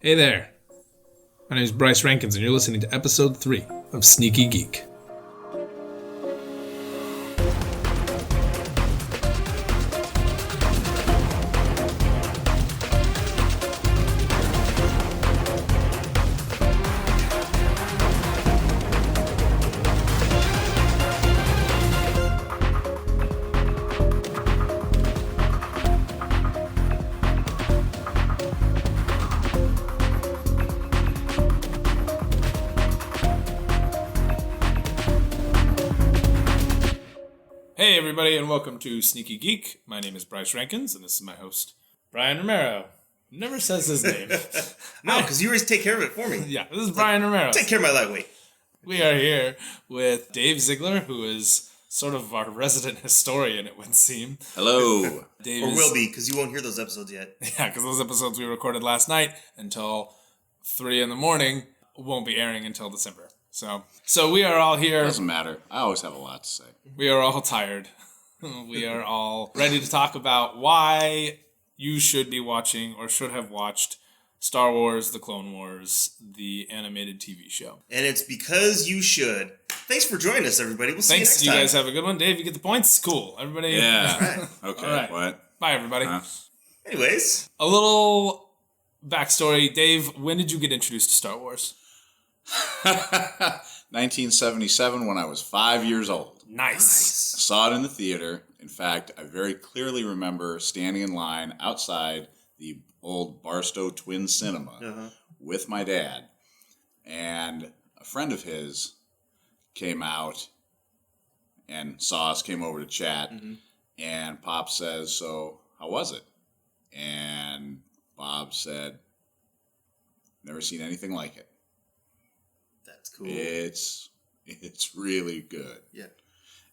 Hey there. My name is Bryce Rankins, and you're listening to episode 3 of Sneaky Geek. Hey everybody, and welcome to Sneaky Geek. My name is Bryce Rankins, and this is my host, Bryan Romero. Never says his name. No, because you always take care of it for me. Yeah, this is Bryan Romero. Take care of my lightweight. We are here with Dave Ziegler, who is sort of our resident historian, it would seem. Hello. Dave Or will be, because you won't hear those episodes yet. Yeah, because those episodes we recorded last night until 3 in the morning won't be airing until December. So we are all here. Doesn't matter. I always have a lot to say. We are all tired. We are all ready to talk about why you should be watching or should have watched Star Wars, The Clone Wars, the animated TV show. And it's because you should. Thanks for joining us, everybody. We'll see you next time. Thanks. You guys have a good one. Dave, you get the points? Cool. Everybody? Yeah. Right. Okay, All right. what? Bye, everybody. Anyways. A little backstory. Dave, when did you get introduced to Star Wars? 1977 when I was 5 years old. Nice. I saw it in the theater. In fact, I very clearly remember standing in line outside the old Barstow Twin Cinema with my dad. And a friend of his came out and saw us, came over to chat. Mm-hmm. And Pop says, "So, how was it?" And Bob said, "Never seen anything like it." That's cool. It's really good. Yeah.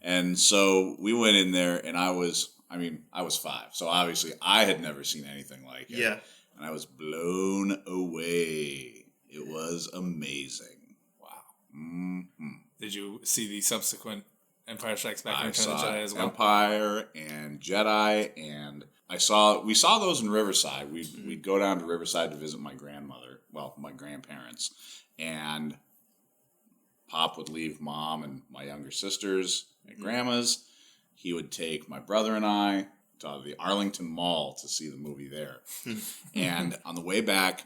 And so we went in there, and I was 5. So obviously I had never seen anything like it. Yeah. And I was blown away. It was amazing. Wow. Mm-hmm. Did you see the subsequent Empire Strikes Back and I Return of the saw Jedi as well? Empire and Jedi, and we saw those in Riverside. We'd go down to Riverside to visit my grandparents, and Pop would leave Mom and my younger sisters at Grandma's. He would take my brother and I to the Arlington Mall to see the movie there. And on the way back,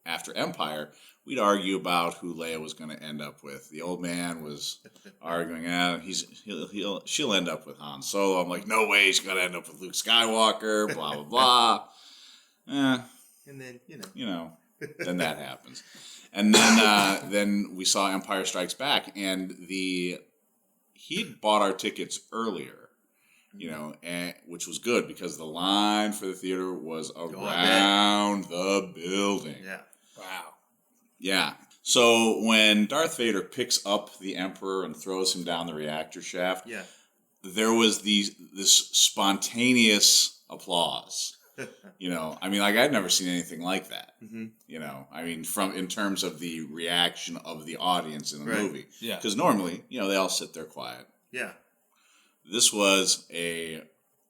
after Empire, we'd argue about who Leia was going to end up with. The old man was arguing, she'll end up with Han Solo. I'm like, no way, she's going to end up with Luke Skywalker, blah, blah, blah. And then, then that happens. And then we saw Empire Strikes Back, and he'd bought our tickets earlier, which was good because the line for the theater was around the building. Yeah. Wow. Yeah. So when Darth Vader picks up the Emperor and throws him down the reactor shaft, there was this spontaneous applause. I'd never seen anything like that. Mm-hmm. In terms of the reaction of the audience in the movie. Yeah. Because normally, they all sit there quiet. Yeah. This was a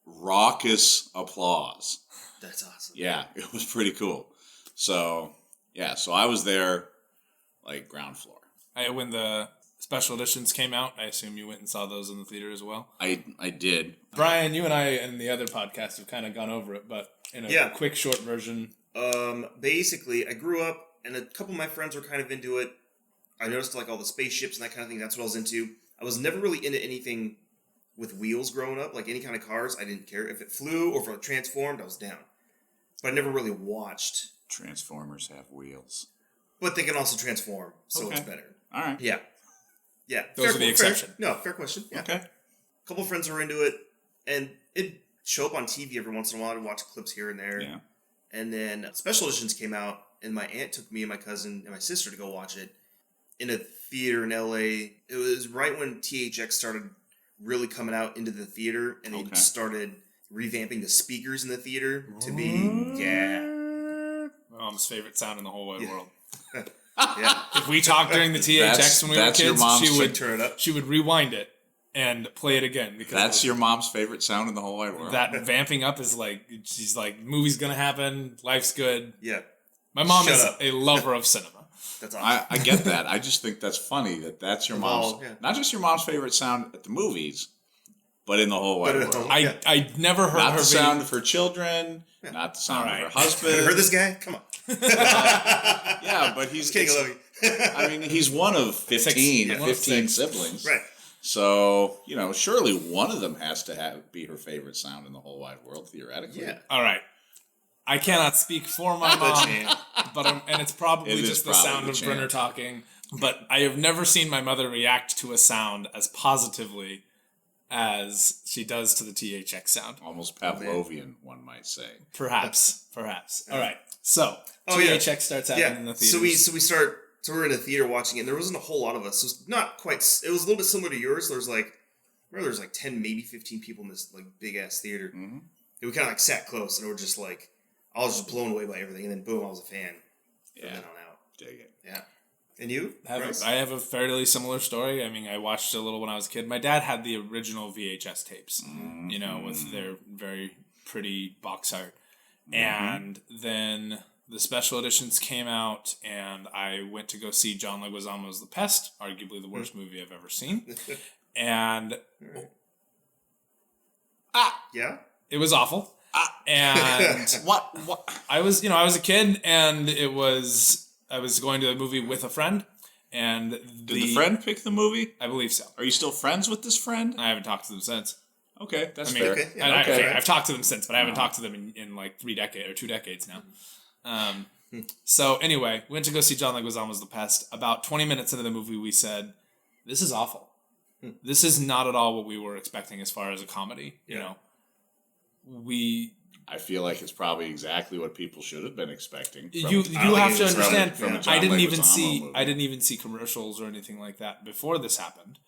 raucous applause. That's awesome. Yeah, it was pretty cool. So I was there, ground floor. When the special editions came out, I assume you went and saw those in the theater as well? I did. Brian, you and I and the other podcast have kind of gone over it, but in a quick, short version. Basically, I grew up, and a couple of my friends were kind of into it. I noticed all the spaceships and that kind of thing. That's what I was into. I was never really into anything with wheels growing up, like any kind of cars. I didn't care if it flew or if it transformed. I was down, but I never really watched. Transformers have wheels, but they can also transform, so it's better. All right. Yeah. Yeah. Those are the exception. Fair question. Yeah. Okay. A couple of friends were into it, and it'd show up on TV every once in a while. I'd watch clips here and there. Yeah. And then special editions came out, and my aunt took me and my cousin and my sister to go watch it in a theater in LA. It was right when THX started really coming out into the theater, and they started revamping the speakers in the theater to be, My mom's favorite sound in the whole wide world. Yeah. If we talked during the THX when we were kids, she would turn it up. She would rewind it and play it again. Because that's your mom's favorite sound in the whole wide world. That vamping up is she's like, movie's gonna happen, life's good. Yeah. My mom Shut is up. a lover of cinema. That's awesome. I get that. I just think that's funny that's your mom's, not just your mom's favorite sound at the movies, but in the whole wide world. I never heard not her the sound of her children, not the sound of her husband. You heard this guy? Come on. Yeah, but he's Just kidding, I love you. I mean, he's one of 15 siblings. Right. So, surely one of them has to be her favorite sound in the whole wide world, theoretically. Yeah. All right. I cannot speak for my mom, and it's probably just the sound of Brenner talking. But I have never seen my mother react to a sound as positively as she does to the THX sound. Almost Pavlovian, one might say. Perhaps. All right. So, THX starts happening in the theaters. So we're in a theater watching it, and there wasn't a whole lot of us. So it's not quite. It was a little bit similar to yours. There's there's 10, maybe 15 people in this big ass theater. Mm-hmm. And we kind of sat close, and we're just I was just blown away by everything, and then boom, I was a fan. From then on out. Dig it. Yeah. And you? I have a fairly similar story. I mean, I watched a little when I was a kid. My dad had the original VHS tapes, with their very pretty box art. Mm-hmm. And then the special editions came out, and I went to go see John Leguizamo's The Pest, arguably the worst movie I've ever seen. And yeah, it was awful. And what? I was a kid, and I was going to a movie with a friend, and did the friend pick the movie? I believe so. Are you still friends with this friend? I haven't talked to them since. Okay, that's fair. Okay, yeah, I've talked to them since, but I haven't talked to them in 2 decades now. So anyway, went to go see John Leguizamo's The Pest. About 20 minutes into the movie, we said, "This is awful. This is not at all what we were expecting as far as a comedy." I feel like it's probably exactly what people should have been expecting. You have to understand. I didn't movie. even see commercials or anything like that before this happened.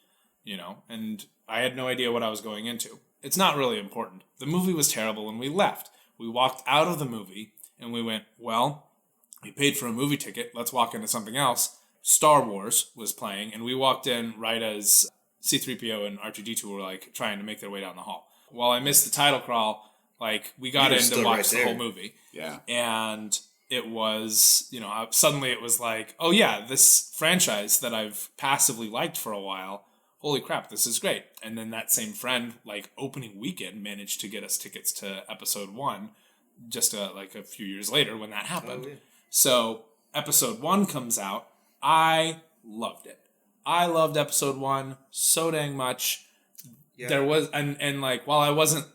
And I had no idea what I was going into. It's not really important. The movie was terrible, and we left. We walked out of the movie, and we went, well, we paid for a movie ticket. Let's walk into something else. Star Wars was playing, and we walked in right as C-3PO and R2-D2 were trying to make their way down the hall. While I missed the title crawl, we got in to watch the whole movie. Yeah. And it was, suddenly it was oh yeah, this franchise that I've passively liked for a while, holy crap, this is great. And then that same friend, opening weekend, managed to get us tickets to episode 1 just a few years later when that happened. Oh, yeah. So episode 1 comes out. I loved it. I loved episode 1 so dang much. Yeah. There was, and while I wasn't,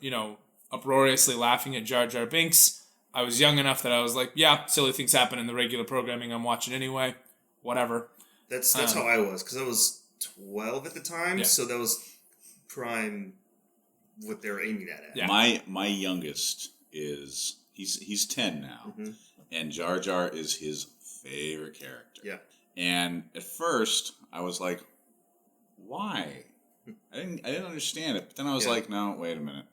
uproariously laughing at Jar Jar Binks, I was young enough that I was yeah, silly things happen in the regular programming I'm watching anyway. Whatever. That's how I was, because I was 12 at the time, so that was prime what they were aiming at. Yeah. My youngest is he's 10 now, and Jar Jar is his favorite character. Yeah. And at first I was like, why? I didn't understand it, but then I was no, wait a minute.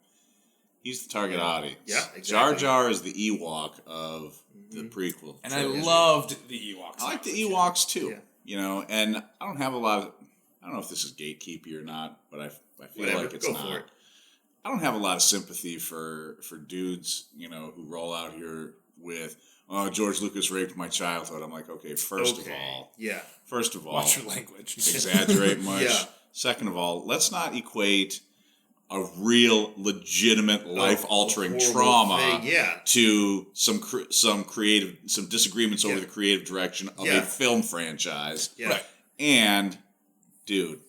He's the target audience. Yeah, exactly. Jar Jar is the Ewok of the prequel. And trilogy. I loved the Ewoks. I like the Ewoks too. Yeah. And I don't have a lot of... I don't know if this is gatekeepy or not, but I feel like it's not. For it. I don't have a lot of sympathy for dudes, who roll out here with, oh, George Lucas raped my childhood. I'm like, okay, first of all... Watch your language. Exaggerate much. Yeah. Second of all, let's not equate a real, legitimate, life-altering trauma to some disagreements over the creative direction of a film franchise. Yeah. Right. And, dude,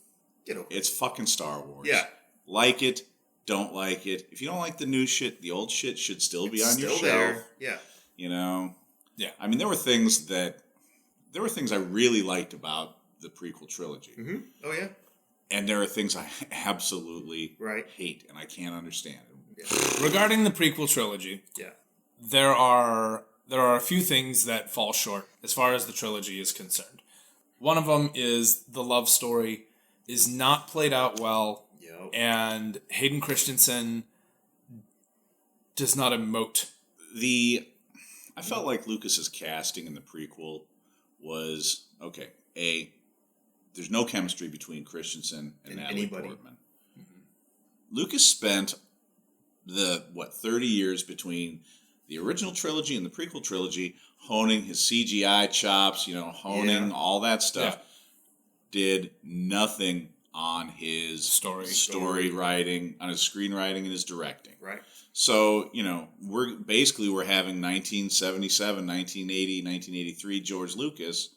it's fucking Star Wars. Yeah. Like it, don't like it. If you don't like the new shit, the old shit should still be on your shelf. There. Yeah. Yeah. I mean, there were things I really liked about the prequel trilogy. Mm-hmm. Oh, yeah. And there are things I absolutely hate, and I can't understand. Yeah. Regarding the prequel trilogy, there are a few things that fall short as far as the trilogy is concerned. One of them is the love story is not played out well, and Hayden Christensen does not emote. I felt like Lucas's casting in the prequel was there's no chemistry between Christensen and Natalie Portman. Mm-hmm. Lucas spent 30 years between the original trilogy and the prequel trilogy honing his CGI chops, honing all that stuff. Yeah. Did nothing on his story writing, on his screenwriting and his directing. Right. So, we're having 1977, 1980, 1983 George Lucas,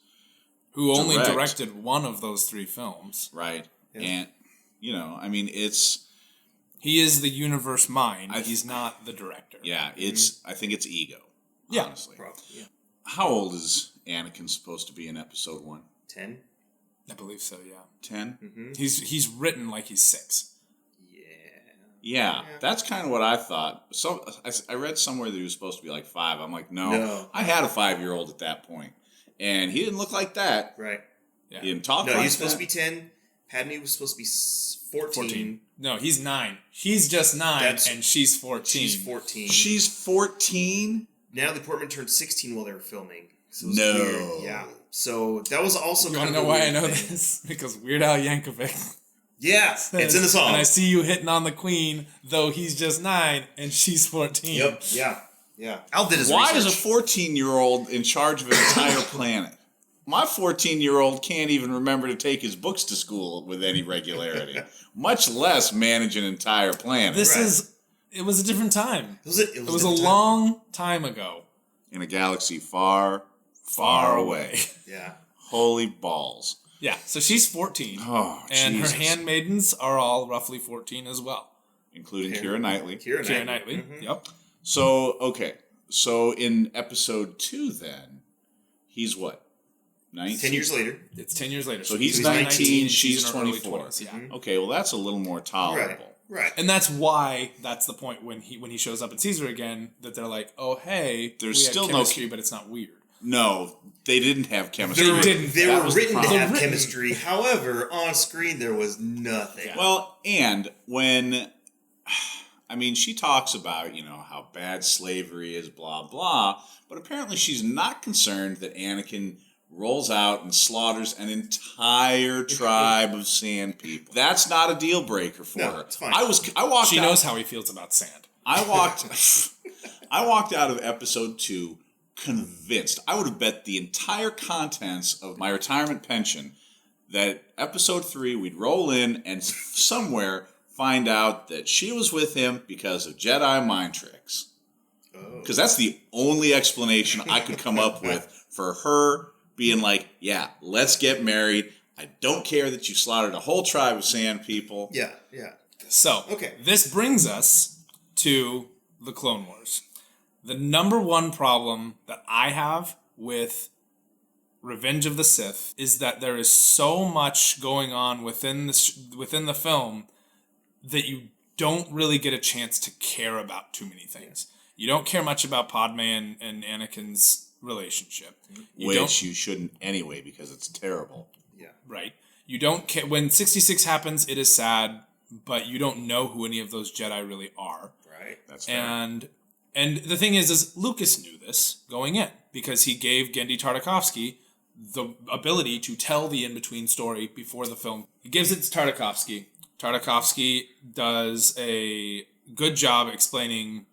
who only directed one of those 3 films. Right. Yeah. And, he is the universe mind. He's not the director. Yeah, I think it's ego. Yeah. Honestly. Probably, yeah. How old is Anakin supposed to be in episode 1? 10? I believe so, yeah. 10? Mm-hmm. He's written like he's 6. Yeah, that's kind of what I thought. So I read somewhere that he was supposed to be like 5. I'm like, no. I had a 5-year-old at that point, and he didn't look like that. Right. Yeah. He didn't talk. No, like he's supposed that. to be 10. Padme was supposed to be 14. No, he's 9. He's just 9, and she's 14. She's 14. She's 14. Natalie Portman turned 16 while they were filming. So it was No. weird. Yeah. So that was also. You want to know why I know this? Because Weird Al Yankovic. Yeah, it's in the song. And I see you hitting on the queen, though he's just 9 and she's 14. Yep. Yeah. Al did his Why research. is a 14-year-old in charge of an entire planet? My 14-year-old can't even remember to take his books to school with any regularity, much less manage an entire planet. It was a different time. It was a long time ago. In a galaxy far, far away. Yeah. Holy balls. Yeah, so she's 14. Oh, and Jesus. her handmaidens are all roughly 14 as well. Including Keira Knightley. Keira Knightley, Mm-hmm. yep. So, okay. So in episode 2 then, he's what? 19? 10 years later. It's 10 years later. So he's 19, and she's in her early 24. 20s, yeah. Mm-hmm. Okay, well that's a little more tolerable. Right. And that's the point when he shows up and sees her again, that they're like, oh, hey, There's we have still no chemistry, but it's not weird. No, they didn't have chemistry. They were written to have Written. chemistry. However, on screen there was nothing. Yeah. Well, and when, she talks about, how bad slavery is, blah, blah, but apparently she's not concerned that Anakin rolls out and slaughters an entire tribe of sand people. That's not a deal breaker for her. It's fine. She knows how he feels about sand. I walked out of episode 2 convinced. I would have bet the entire contents of my retirement pension that episode 3 we'd roll in and somewhere find out that she was with him because of Jedi mind tricks. Because that's the only explanation I could come up with for her being like, yeah, let's get married. I don't care that you slaughtered a whole tribe of sand people. Yeah. So, this brings us to the Clone Wars. The number one problem that I have with Revenge of the Sith is that there is so much going on within the film that you don't really get a chance to care about too many things. You don't care much about Padme and Anakin's relationship. You shouldn't anyway because it's terrible. Yeah. Right. You don't care. When 66 happens, it is sad, but you don't know who any of those Jedi really are. Right. That's fair. And the thing is Lucas knew this going in because he gave Genndy Tartakovsky the ability to tell the in-between story before the film. He gives it to Tartakovsky. Tartakovsky does a good job explaining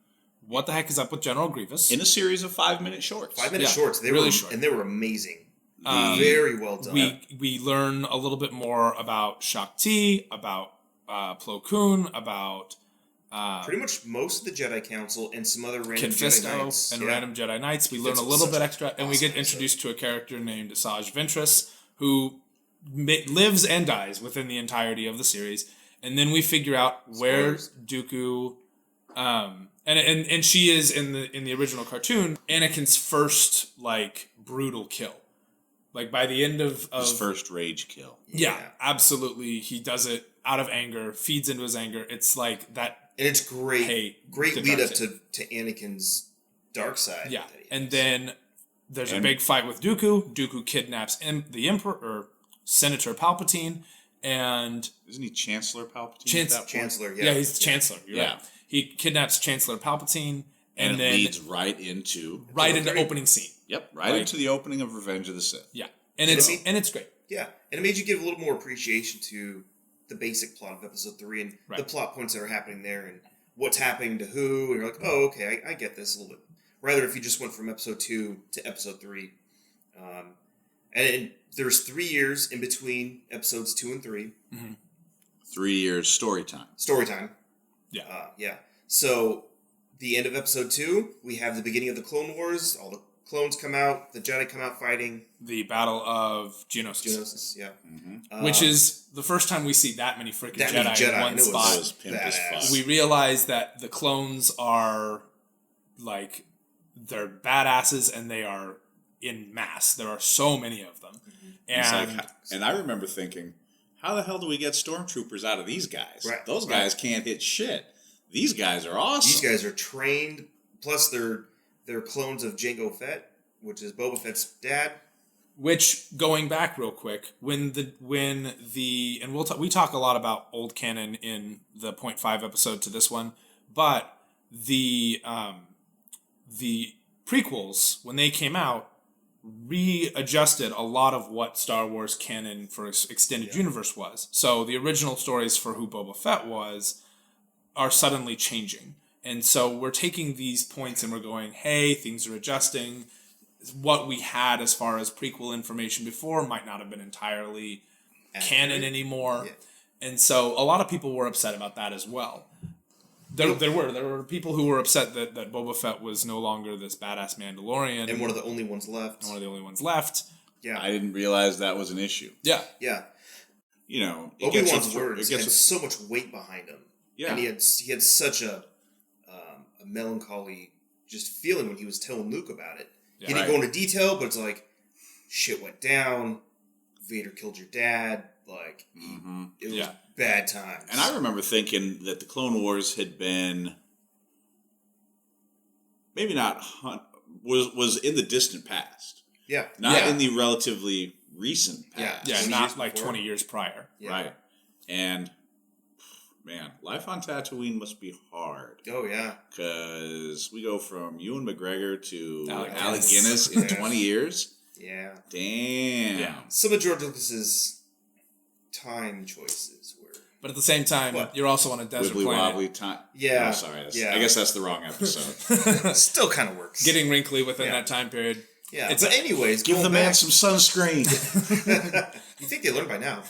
what the heck is up with General Grievous. In a series of 5-minute shorts. 5-minute shorts. They really were short. And they were amazing. Very well done. We learn a little bit more about Shakti, about Plo Koon, about pretty much most of the Jedi Council and some other random Kit Jedi Fisto Knights. and random Jedi Knights. We learn a little bit extra, and we get introduced to a character named Asajj Ventress, who lives and dies within the entirety of the series. And then we figure out where Dooku, and she is in the original cartoon, Anakin's first brutal kill. Like by the end of his first rage kill. Yeah, absolutely. He does it out of anger, feeds into his anger. It's like that. And it's great. Hey, great lead up to Anakin's dark side. Yeah. And then there's a big fight with Dooku. Dooku kidnaps the Emperor, or Senator Palpatine, and... Isn't he Chancellor Palpatine? Chancellor, yeah. Yeah, he's Chancellor. You're right. He kidnaps Chancellor Palpatine, and then... leads right into... opening scene. Yep, into the opening of Revenge of the Sith. Yeah. And it's great. Yeah. And it made you give a little more appreciation to the basic plot of episode 3 and the plot points that are happening there and what's happening to who. And you're like, oh, okay, I get this a little bit. rather if you just went from episode 2 to episode 3. And there's 3 years in between episodes 2 and 3. 3 years story time. Story time. Yeah. Yeah. So, the end of episode 2, we have the beginning of the Clone Wars. All the clones come out. The Jedi come out fighting. The Battle of Geonosis. Yeah. Which is the first time we see that many freaking Jedi in one spot. It was pimp as fuck. We realize that the clones are, like, they're badasses and they are in mass. There are so many of them. And I remember thinking, how the hell do we get stormtroopers out of these guys? Right. Those guys can't hit shit. These guys are awesome. These guys are trained. Plus, they're clones of Jango Fett, which is Boba Fett's dad. Which, going back real quick, when and we talk a lot about old canon in the 0.5 episode to this one, but the prequels, when they came out, readjusted a lot of what Star Wars canon for extended universe was. So the original stories for who Boba Fett was are suddenly changing. And so we're taking these points and we're going, hey, things are adjusting. What we had as far as prequel information before might not have been entirely canon anymore. Yeah. And so a lot of people were upset about that as well. There were people who were upset that Boba Fett was no longer this badass Mandalorian. And one of the only ones left. Yeah. I didn't realize that was an issue. Yeah. Yeah. You know, Obi-Wan's words had so much weight behind him. Yeah. And he had such a melancholy just feeling when he was telling Luke about it. Yeah, he didn't go into detail, but it's like, shit went down, Vader killed your dad, like, it was bad times. And I remember thinking that the Clone Wars had been, maybe not, was in the distant past. Yeah. Not in the relatively recent past. Yeah, not like 20 years prior. Yeah. Right. And, man, life on Tatooine must be hard. Oh, yeah. Because we go from Ewan McGregor to Alec Alec Guinness. Guinness in 20 years. Yeah. Damn. Yeah. Some of George Lucas's time choices were... But at the same time, you're also on a desert Wibbly planet. wobbly time. Yeah. Oh, sorry. Yeah. I guess that's the wrong episode. Still kind of works. Getting wrinkly within that time period. Yeah. But anyways, give the man some sunscreen. You think they learned by now.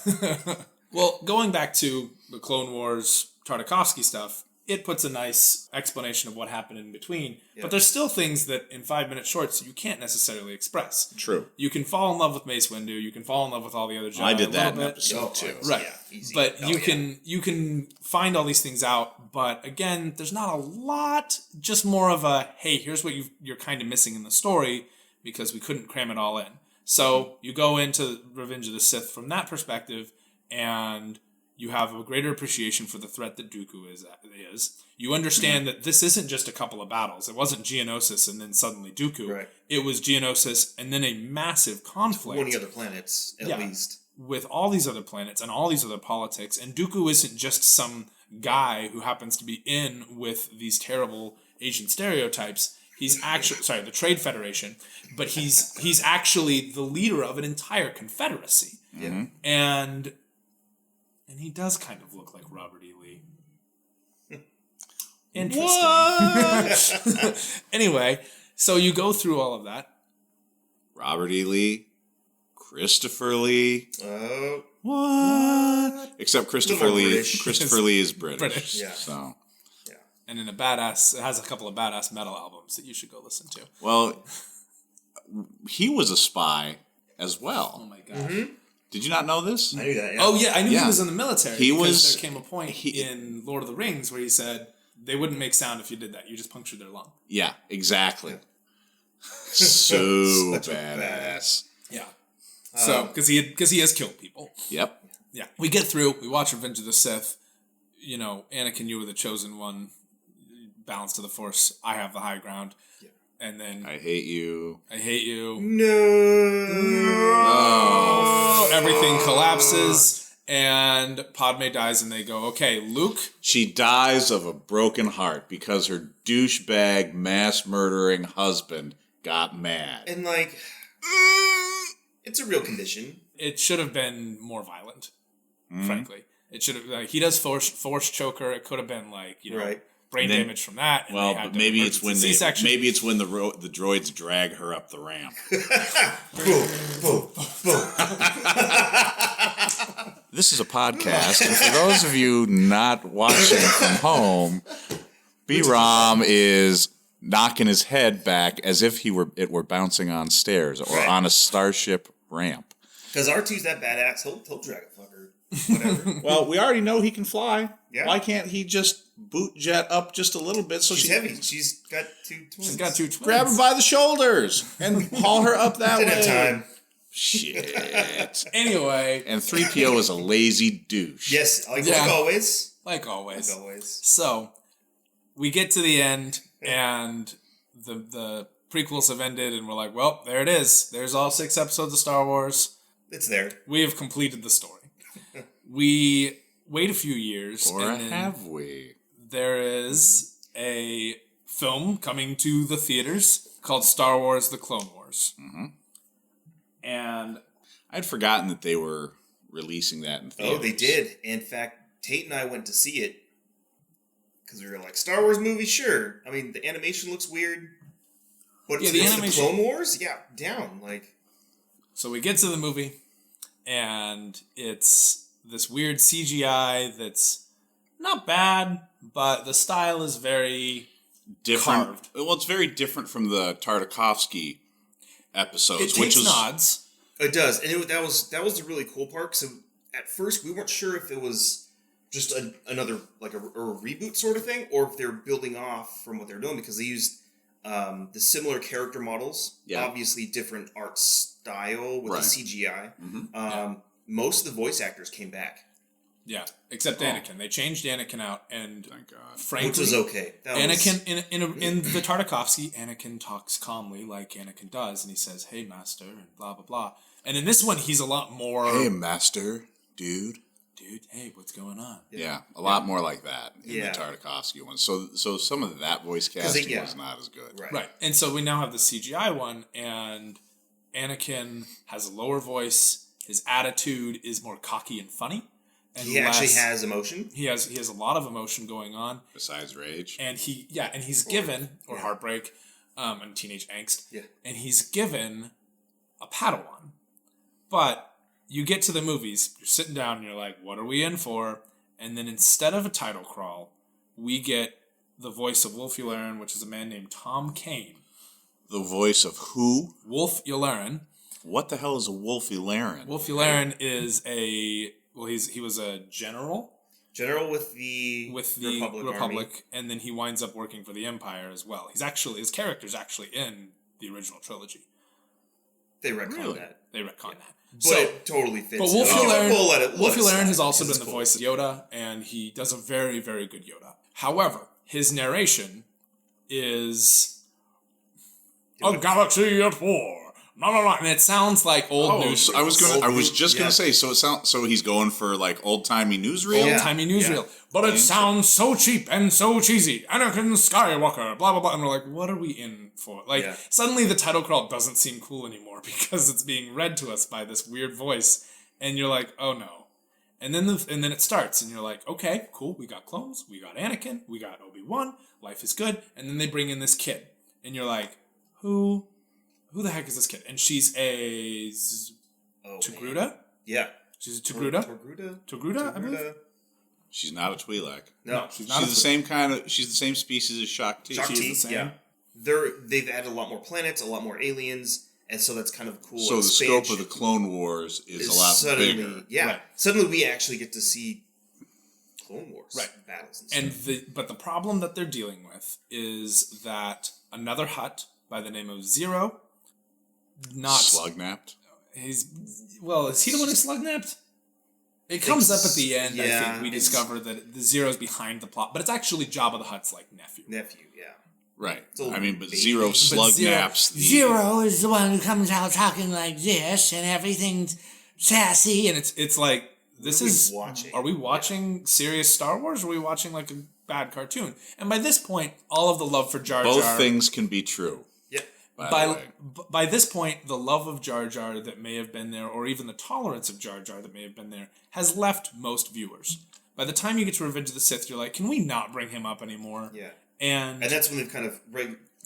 Well, going back to the Clone Wars Tartakovsky stuff, it puts a nice explanation of what happened in between. Yeah. But there's still things that in 5-minute shorts you can't necessarily express. True. You can fall in love with Mace Windu. You can fall in love with all the other Jedi. I did that in episode 2. Right. Yeah, easy. But you can find all these things out. But again, there's not a lot. Just more of a, hey, here's what you're kind of missing in the story because we couldn't cram it all in. So you go into Revenge of the Sith from that perspective, and you have a greater appreciation for the threat that Dooku is. You understand that this isn't just a couple of battles. It wasn't Geonosis and then suddenly Dooku. Right. It was Geonosis and then a massive conflict. 20 other planets, at least. With all these other planets and all these other politics. And Dooku isn't just some guy who happens to be in with these terrible Asian stereotypes. He's actually, the Trade Federation, but he's actually the leader of an entire confederacy. Yeah. And he does kind of look like Robert E. Lee. Interesting. What? Anyway, so you go through all of that. Robert E. Lee, Christopher Lee. Oh. What? Except Christopher Lee. British. Christopher Lee is British. Yeah. So. Yeah. And it has a couple of badass metal albums that you should go listen to. Well, he was a spy as well. Oh my gosh. Mm-hmm. Did you not know this? I knew that, yeah. Oh, yeah, I knew he was in the military. There came a point in Lord of the Rings where he said, they wouldn't make sound if you did that. You just punctured their lung. Yeah, exactly. So badass. Yeah. So, because he has killed people. Yep. Yeah. We get through, we watch Revenge of the Sith. You know, Anakin, you were the chosen one. Balance to the Force. I have the high ground. Yeah. And then... I hate you. No. Oh. Everything collapses, and Padme dies, and they go, okay, Luke... She dies of a broken heart because her douchebag, mass-murdering husband got mad. And, like, it's a real condition. It should have been more violent, frankly. It should have... he does force choke her. It could have been, like, you know... Right. brain damage from that. And well, but maybe it's when C-section. maybe it's when the droids drag her up the ramp. Boom, boom, boom. This is a podcast, and for those of you not watching from home, B-Rom is knocking his head back as if it were bouncing on stairs or on a starship ramp. Because R2's that badass, he'll drag a fucker. Whatever. Well, we already know he can fly. Yeah. Why can't he just boot jet up just a little bit? So she's heavy. She's got 2 twins. She's got 2 twins. Grab her by the shoulders and haul her up that Didn't way. have time. Shit. Anyway. And 3PO is a lazy douche. Yes, like always. Like always. Like always. So, we get to the end, and the prequels have ended, and we're like, well, there it is. There's all 6 episodes of Star Wars. It's there. We have completed the story. We wait a few years. Or and then have we? there is a film coming to the theaters called Star Wars: The Clone Wars. Mm-hmm. And I'd forgotten that they were releasing that in theaters. Oh, they did. In fact, Tate and I went to see it because we were like, Star Wars movie, sure. I mean, the animation looks weird. But yeah, the animation, Clone Wars? Yeah, down. So we get to the movie, and it's this weird CGI that's not bad, but the style is very different. carved. Well, it's very different from the Tartakovsky episodes. It takes nods. It does. And that was the really cool part. So at first, we weren't sure if it was just another, like a reboot sort of thing, or if they're building off from what they're doing, because they used the similar character models. Yeah. Obviously, different art style with the CGI. Mm-hmm. Most of the voice actors came back. Yeah, except Anakin. They changed Anakin out, and thank God. Frankly, which was okay. Anakin in the Tartakovsky, Anakin talks calmly like Anakin does, and he says, "Hey, master," and blah blah blah. And in this one, he's a lot more. Hey, master, dude. Hey, what's going on? Yeah, a lot more like that in the Tartakovsky one. So some of that voice casting was not as good. Right. And so we now have the CGI one, and Anakin has a lower voice. His attitude is more cocky and funny. And he actually has emotion. He has a lot of emotion going on. Besides rage. And he's given, or heartbreak, and teenage angst. Yeah. And he's given a Padawan. But you get to the movies, you're sitting down and you're like, what are we in for? And then instead of a title crawl, we get the voice of Wolf Yularen, which is a man named Tom Kane. The voice of who? Wolf Yularen. What the hell is a Wolf Yularen? Wolf Yularen is he was a general. General with the Republic, and then he winds up working for the Empire as well. His character's actually in the original trilogy. They retconned that. They retconned that. But it totally fits. But Wolf Yularen has also been the voice of Yoda, and he does a very, very good Yoda. However, his narration is a galaxy at war. And it sounds like old news. I was just gonna say. So he's going for like old timey newsreel. Old timey newsreel, but it sounds so cheap and so cheesy. Anakin Skywalker, blah blah blah. And we're like, what are we in for? Suddenly the title crawl doesn't seem cool anymore because it's being read to us by this weird voice, and you're like, oh no. And then it starts, and you're like, okay, cool. We got clones, we got Anakin, we got Obi-Wan. Life is good. And then they bring in this kid, and you're like, who the heck is this kid? And she's a Togruta? Yeah. She's a Togruta? Togruta, I believe? She's not a Twi'lek. No, she's the same she's the same species as Shakti. Shakti, yeah. They've added a lot more planets, a lot more aliens, and so that's kind of cool. So the scope of the Clone Wars is a lot bigger. Yeah. Right. Suddenly we actually get to see Clone Wars battles and stuff. But the problem that they're dealing with is that another Hutt by the name of Zero, not slug-napped. Is he the one who slug-napped? It comes up at the end. Yeah, I think we discover that the Zero's behind the plot, but it's actually Jabba the Hutt's nephew. Yeah. Right. But Zero slug-naps. Zero is the one who comes out talking like this, and everything's sassy, and it's like this is. Watching? Are we watching serious Star Wars? Or are we watching like a bad cartoon? And by this point, all of the love for Jar Jar. Both things can be true. Yeah. By this point, the love of Jar Jar that may have been there, or even the tolerance of Jar Jar that may have been there, has left most viewers. By the time you get to Revenge of the Sith, you're like, can we not bring him up anymore? Yeah. And that's when they've kind of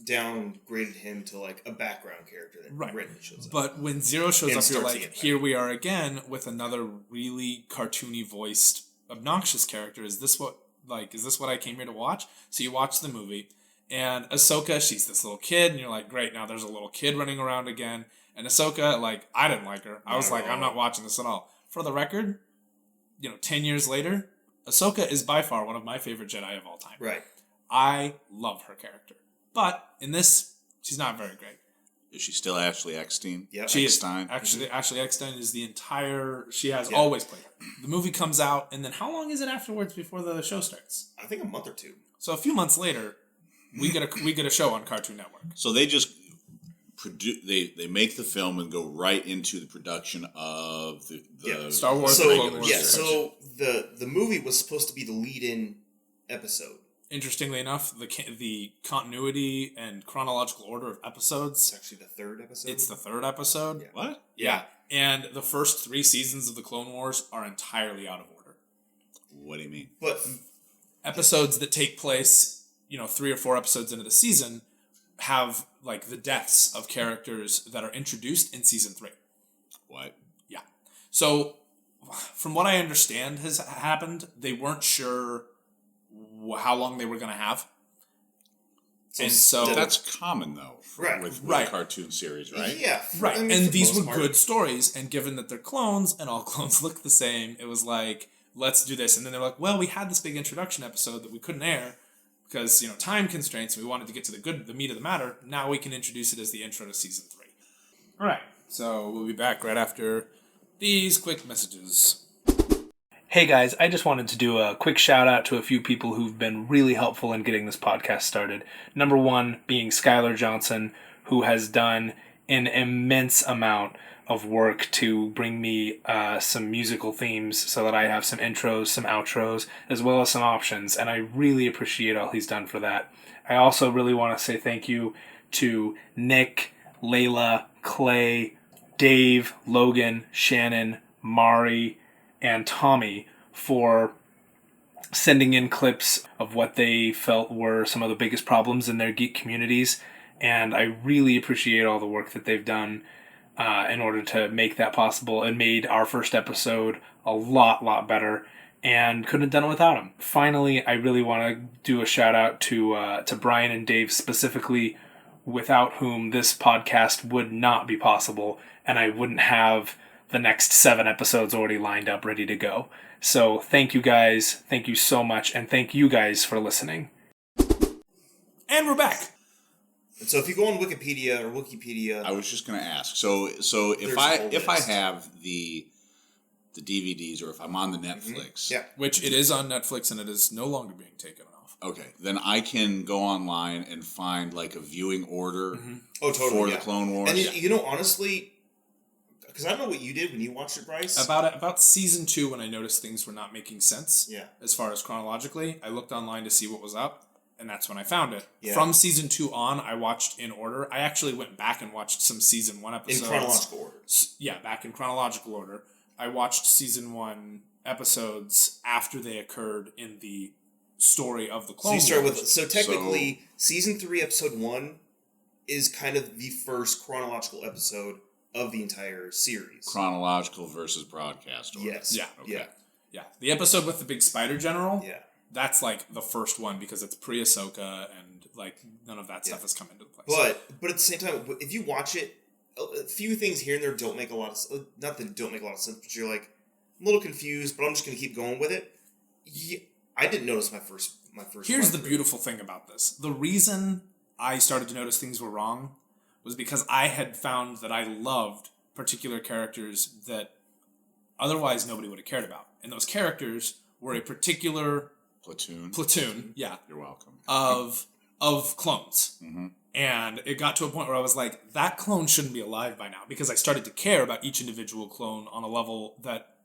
downgraded him to like a background character that randomly shows up. But when Zero shows And up, you're starts like, to get here we are again with another really cartoony voiced, obnoxious character. Is this what I came here to watch? So you watch the movie, and Ahsoka, she's this little kid, and you're like, great, now there's a little kid running around again. And Ahsoka, like, I didn't like her. I was like, I'm not watching this at all. For the record, 10 years later, Ahsoka is by far one of my favorite Jedi of all time. Right. I love her character. But in this, she's not very great. Is she still Ashley Eckstein? Yeah. She Eckstein? is. Actually, Ashley Eckstein is she has always played her. The movie comes out, and then how long is it afterwards before the show starts? I think a month or two. So a few months later, we get a show on Cartoon Network. So they just they make the film and go right into the production of the Star Wars. So the movie was supposed to be the lead-in episode. Interestingly enough, the continuity and chronological order of episodes. It's actually the third episode. It's the third episode. Yeah. What? Yeah. And the first 3 seasons of the Clone Wars are entirely out of order. What do you mean? But episodes that take place, 3 or 4 episodes into the season have like the deaths of characters that are introduced in season 3. What? Yeah. So from what I understand has happened, they weren't sure how long they were going to have. So that's common though, with cartoon series, right? Yeah, right. And these were good stories, and given that they're clones and all clones look the same, it was like, let's do this. And then they're like, well, we had this big introduction episode that we couldn't air because time constraints. And we wanted to get to the meat of the matter. Now we can introduce it as the intro to season 3. All right. So we'll be back right after these quick messages. Hey guys, I just wanted to do a quick shout out to a few people who've been really helpful in getting this podcast started. Number 1 being Skylar Johnson, who has done an immense amount of work to bring me some musical themes so that I have some intros, some outros, as well as some options, and I really appreciate all he's done for that. I also really want to say thank you to Nick, Layla, Clay, Dave, Logan, Shannon, Mari, and Tommy for sending in clips of what they felt were some of the biggest problems in their geek communities. And I really appreciate all the work that they've done in order to make that possible, and made our first episode a lot better, and couldn't have done it without them. Finally, I really want to do a shout out to Bryan and Dave specifically, without whom this podcast would not be possible, and I wouldn't have the next 7 episodes already lined up, ready to go. So thank you guys. Thank you so much. And thank you guys for listening. And we're back. And so if you go on Wikipedia, I was just going to ask. So if I have the DVDs, or if I'm on the Netflix, which it is on Netflix and it is no longer being taken off. Okay, then I can go online and find like a viewing order for the Clone Wars. And honestly, because I don't know what you did when you watched it, Bryce. About season 2, when I noticed things were not making sense. Yeah. As far as chronologically, I looked online to see what was up, and that's when I found it. Yeah. From season 2 on, I watched in order. I actually went back and watched some season 1 episodes. In chronological order. Yeah, back in chronological order. I watched season 1 episodes after they occurred in the story of the Clone Wars. So technically, season 3, episode 1 is kind of the first chronological episode of the entire series. Chronological versus broadcast order. Yes. Yeah. Okay. Yeah. The episode with the big spider general. Yeah. That's like the first one because it's pre-Ahsoka and like none of that stuff has come into place. But at the same time, if you watch it, a few things here and there don't make a lot of not that don't make a lot of sense, but you're like a little confused. But I'm just going to keep going with it. Yeah, I didn't notice my first. Here's the beautiful thing about this: the reason I started to notice things were wrong was because I had found that I loved particular characters that otherwise nobody would have cared about. And those characters were a particular platoon, yeah. You're welcome. Of clones. Mm-hmm. And it got to a point where I was like, that clone shouldn't be alive by now, because I started to care about each individual clone on a level that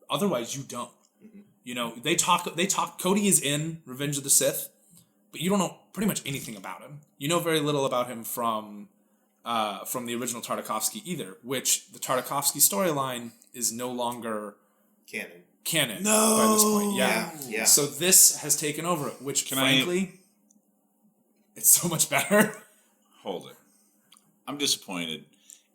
otherwise you don't. Mm-hmm. They talk Cody is in Revenge of the Sith, but you don't know pretty much anything about him. You know very little about him from from the original Tartakovsky either, which the Tartakovsky storyline is no longer canon by this point. Yeah. So this has taken over it, which frankly, it's so much better. Hold it. I'm disappointed.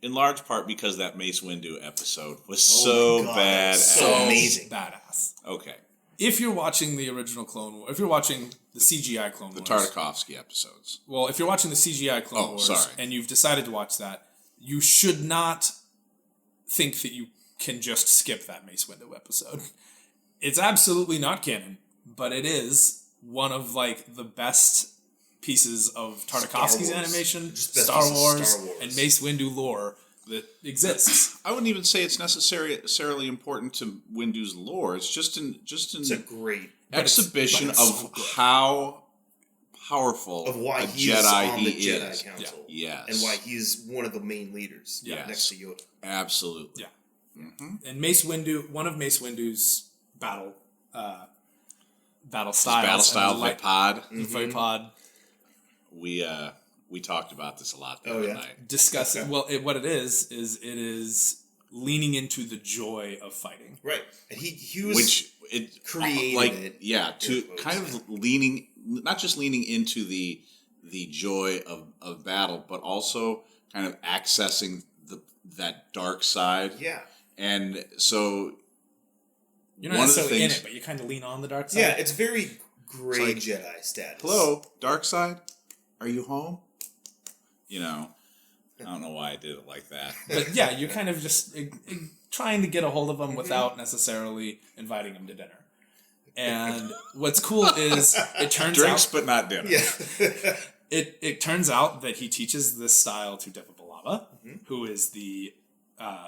In large part because that Mace Windu episode was so badass. So amazing. Badass. Okay. If you're watching the original Clone Wars, if you're watching the CGI Clone The Wars. Tartakovsky episodes. Well, if you're watching the CGI Clone Wars and you've decided to watch that, you should not think that you can just skip that Mace Windu episode. It's absolutely not canon, but it is one of like the best pieces of Tartakovsky's animation, Star Wars, and Mace Windu lore that exists. I wouldn't even say it's necessarily important to Windu's lore. It's just it's a great exhibition of how powerful of why a he's Jedi on the he Jedi is. Council. Yes. And why he's one of the main leaders next to Yoda. Absolutely. Yeah. Mm-hmm. And Mace Windu, one of Mace Windu's battle styles. Battle style Vipod. Vipod. We talked about this a lot the other night. Discussing what it is leaning into the joy of fighting. Right. And he was created it. Yeah, to kind of leaning, not just leaning into the joy of battle, but also kind of accessing that dark side. Yeah. And so you're not necessarily in it, but you kind of lean on the dark side. Yeah, it's very gray Jedi status. Hello, dark side? Are you home? You know, I don't know why I did it like that. But yeah, you're kind of just trying to get a hold of them without necessarily inviting them to dinner. And what's cool is it turns drinks, out... but not dinner. Yeah. It turns out that he teaches this style to Depa Billaba, who is the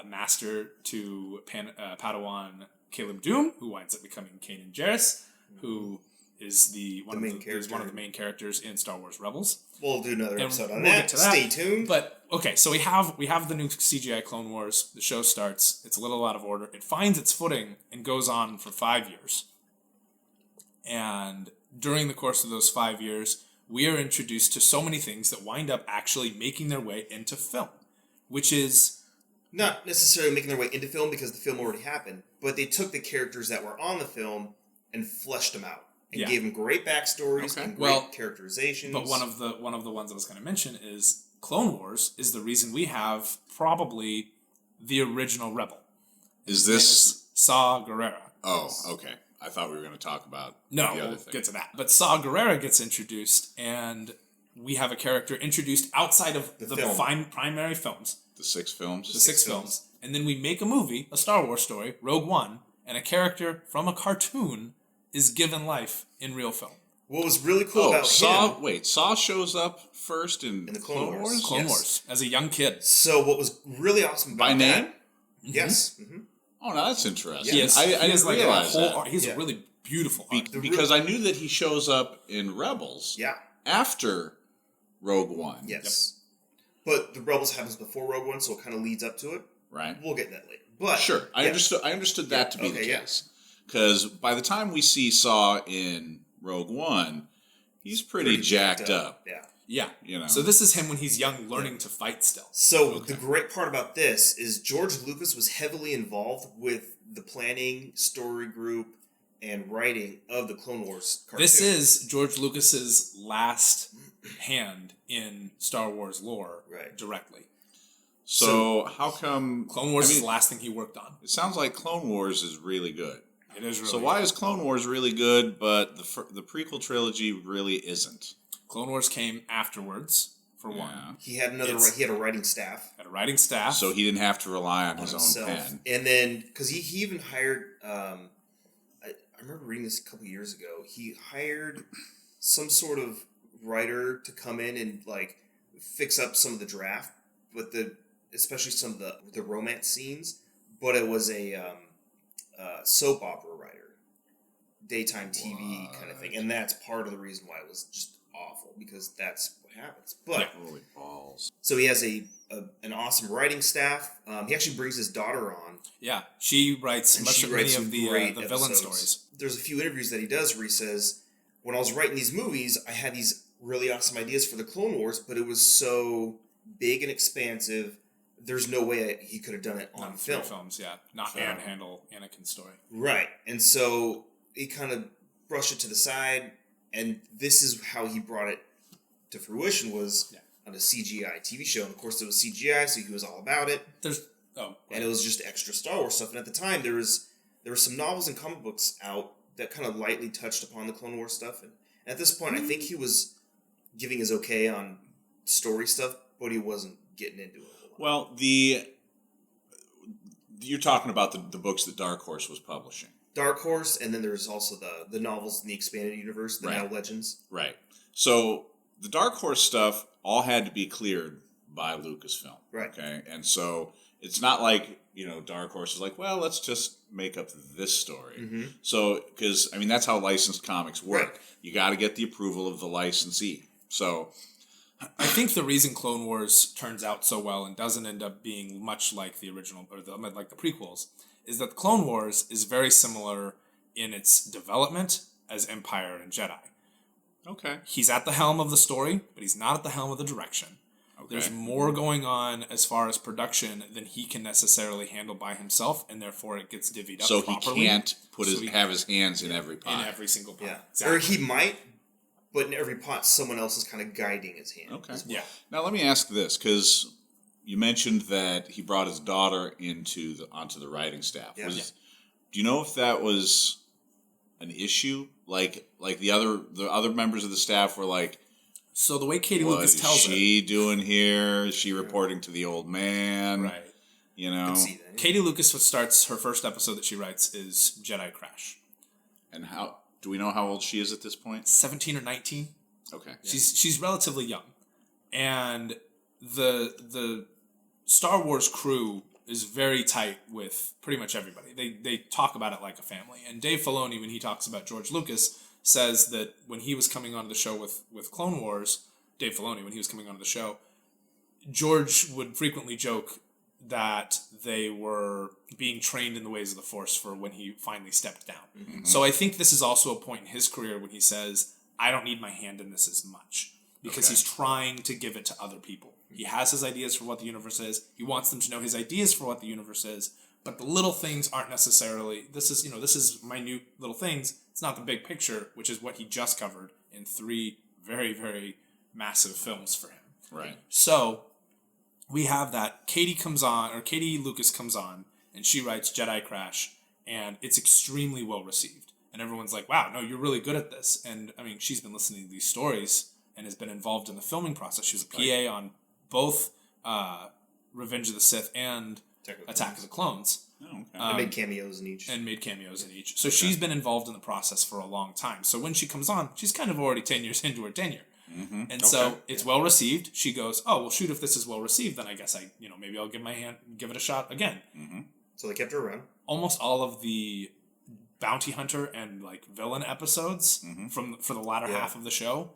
master to Padawan Caleb Doom, who winds up becoming Kanan Jarrus, who is one of the main characters in Star Wars Rebels. We'll do another episode on that. Stay tuned. But okay, so we have the new CGI Clone Wars. The show starts. It's a little out of order. It finds its footing and goes on for 5 years. And during the course of those 5 years, we are introduced to so many things that wind up actually making their way into film, which is not necessarily making their way into film because the film already happened, but they took the characters that were on the film and fleshed them out and gave them great backstories and great characterizations. But one of the ones I was going to mention is Clone Wars is the reason we have probably the original Rebel. Is this Saw Gerrera? Oh, okay. I thought we were going to talk about the other we'll thing. Get to that. But Saw Gerrera gets introduced, and we have a character introduced outside of the primary films. The 6 films? The 6 films. And then we make a movie, a Star Wars story, Rogue One, and a character from a cartoon is given life in real film. What was really cool about Saw, Saw shows up first in the Clone Wars? Clone Wars, as a young kid. So what was really awesome about By name? Yes. Mm-hmm. Oh, no, that's interesting. Yes. I didn't realize that. He's a really beautiful art. Because I knew that he shows up in Rebels after Rogue One. Yes. But the Rebels happens before Rogue One, so it kind of leads up to it. Right. We'll get that later. But sure. I understood that to be the case. Because by the time we see Saw in Rogue One, he's pretty jacked up. Yeah. Yeah. You know. So this is him when he's young, learning to fight still. So the great part about this is George Lucas was heavily involved with the planning, story group, and writing of the Clone Wars cartoon. This is George Lucas's last hand in Star Wars lore directly. So how come Clone Wars is the last thing he worked on? It sounds like Clone Wars is really good. It is really So why is Clone Wars really good, but the prequel trilogy really isn't? Clone Wars came afterwards, for one. He had he had a writing staff. So he didn't have to rely on his own pen. And then, because he even hired, I remember reading this a couple years ago, he hired some sort of writer to come in and like fix up some of the draft, but especially some of the romance scenes, but it was a soap opera writer, daytime TV kind of thing, and that's part of the reason why it was just awful, because that's what happens. But holy balls! So he has an awesome writing staff. He actually brings his daughter on. Yeah, she writes many of the villain stories. There's a few interviews that he does where he says, "When I was writing these movies, I had these really awesome ideas for the Clone Wars, but it was so big and expansive. There's no way he could have done it on film. Films, yeah. Not handle Anakin's story. Right. And so he kind of brushed it to the side, and this is how he brought it to fruition was on a CGI TV show. And of course, it was CGI, so he was all about it. And it was just extra Star Wars stuff. And at the time, there were some novels and comic books out that kind of lightly touched upon the Clone Wars stuff. And at this point, I think he was giving his okay on story stuff, but he wasn't getting into it. Well, you're talking about the books that Dark Horse was publishing. Dark Horse, and then there's also the novels in the expanded universe, the Now Legends. Right. So the Dark Horse stuff all had to be cleared by Lucasfilm. Right. Okay. And so it's not like, Dark Horse is like, well, let's just make up this story. Mm-hmm. So, because, that's how licensed comics work. Right. You got to get the approval of the licensee. So I think the reason Clone Wars turns out so well and doesn't end up being much like the original or like the prequels is that Clone Wars is very similar in its development as Empire and Jedi. Okay. He's at the helm of the story, but he's not at the helm of the direction. Okay. There's more going on as far as production than he can necessarily handle by himself, and therefore it gets divvied up properly. So he can't have his hands in every pot. In every single pot. Yeah. Exactly. Or he might, but in every pot, someone else is kind of guiding his hand. Okay. Well. Yeah. Now let me ask this, because you mentioned that he brought his daughter onto the writing staff. Yes. Do you know if that was an issue? Like the other members of the staff were like, so the way Katie what Lucas tells is she doing here? Is she reporting to the old man? Right. I can see that. Katie Lucas starts her first episode that she writes is Jedi Crash. And how do we know how old she is at this point? 17 or 19. Okay. She's relatively young. And the Star Wars crew is very tight with pretty much everybody. They talk about it like a family. And Dave Filoni, when he talks about George Lucas, says that when he was coming onto the show with Clone Wars, Dave Filoni, when he was coming onto the show, George would frequently joke that they were being trained in the ways of the Force for when he finally stepped down. Mm-hmm. So I think this is also a point in his career when he says, I don't need my hand in this as much. Because he's trying to give it to other people. He has his ideas for what the universe is. He wants them to know his ideas for what the universe is. But the little things aren't necessarily, this is minute little things. It's not the big picture, which is what he just covered in 3 very, very massive films for him. Right. So we have that Katie Lucas comes on, and she writes Jedi Crash, and it's extremely well received. And everyone's like, wow, no, you're really good at this. And she's been listening to these stories and has been involved in the filming process. She was a PA on both Revenge of the Sith and Attack of the Clones. Oh, okay. And made cameos in each. So she's been involved in the process for a long time. So when she comes on, she's kind of already 10 years into her tenure. Mm-hmm. And so it's well received. She goes, oh, well, shoot, if this is well received, then I guess maybe I'll give it a shot again. Mm-hmm. So they kept her around. Almost all of the bounty hunter and villain episodes for the latter half of the show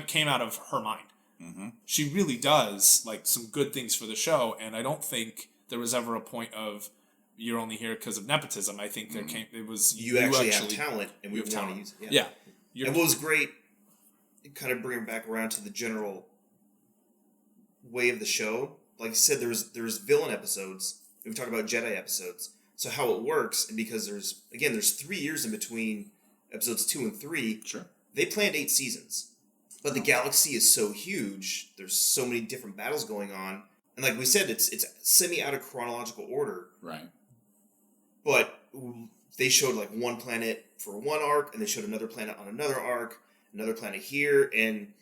came out of her mind. Mm-hmm. She really does some good things for the show, and I don't think there was ever a point of you're only here because of nepotism. I think it was you actually have talent, and we want to use it. Yeah. And what was great, kind of bringing back around to the general way of the show. Like I said, there's villain episodes. We've talked about Jedi episodes. So how it works, and because there's 3 years in between episodes 2 and 3. Sure. They planned 8 seasons. But the galaxy is so huge, there's so many different battles going on. And like we said, it's semi out of chronological order. Right. But they showed one planet for one arc, and they showed another planet on another arc, another planet here, and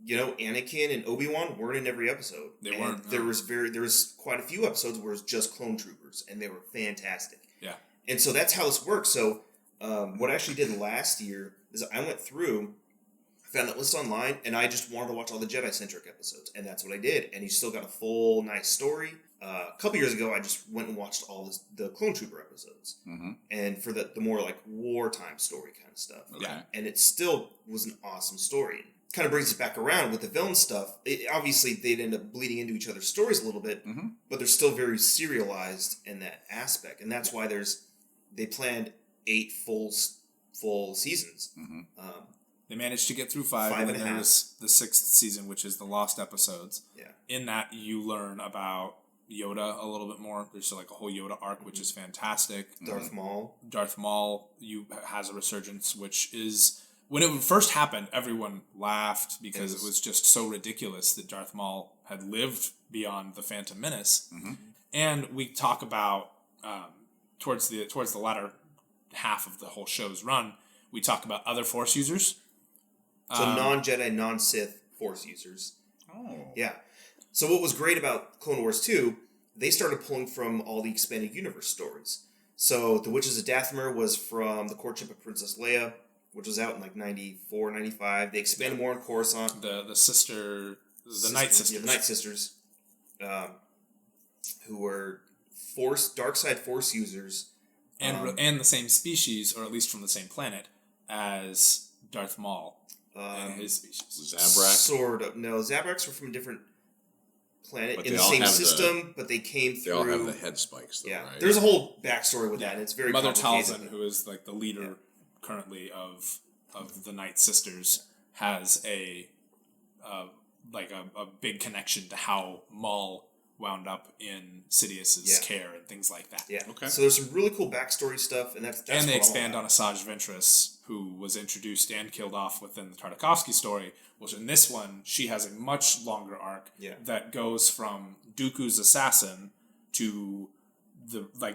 Anakin and Obi-Wan weren't in every episode. They weren't. There was quite a few episodes where it was just clone troopers, and they were fantastic. Yeah. And so that's how this works. So what I actually did last year is I went through, found that list online, and I just wanted to watch all the Jedi-centric episodes, and that's what I did. And you still got a full, nice story. A couple years ago, I just went and watched all the Clone Trooper episodes, and for the more wartime story kind of stuff. Okay. And it still was an awesome story. Kind of brings it back around with the villain stuff. Obviously, they'd end up bleeding into each other's stories a little bit, but they're still very serialized in that aspect, and that's why they planned 8 full seasons. They managed to get through 5, Five and and then a there half. was the 6th season, which is the Lost Episodes. Yeah. In that, you learn about Yoda a little bit more. There's like a whole Yoda arc, which is fantastic. Darth Maul. Darth Maul has a resurgence, which is... When it first happened, everyone laughed because it was just so ridiculous that Darth Maul had lived beyond the Phantom Menace. Mm-hmm. And we talk about, towards the latter half of the whole show's run, we talk about other Force users. So non-Jedi, non-Sith Force users. Oh. Yeah. So what was great about Clone Wars 2, they started pulling from all the expanded universe stories. So The Witches of Dathomir was from The Courtship of Princess Leia, which was out in like 94, 95. They expanded more on Coruscant. The Night Sisters. Yeah, the Night Sisters, who were dark side Force users. And the same species, or at least from the same planet, as Darth Maul and his species. Zabrak? Sort of. No, Zabraks were from a different planet But in they the all same have system, but they came They through... all have the head spikes, though, Yeah, right? there's a whole backstory with that, and it's very Mother complicated. Talzin, who is like the leader currently of the Night Sisters, has a big connection to how Maul wound up in Sidious's care and things like that. Yeah. Okay. So there's some really cool backstory stuff, and that's And they what expand all on Asajj Ventress, who was introduced and killed off within the Tartakovsky story, which in this one, she has a much longer arc that goes from Dooku's assassin to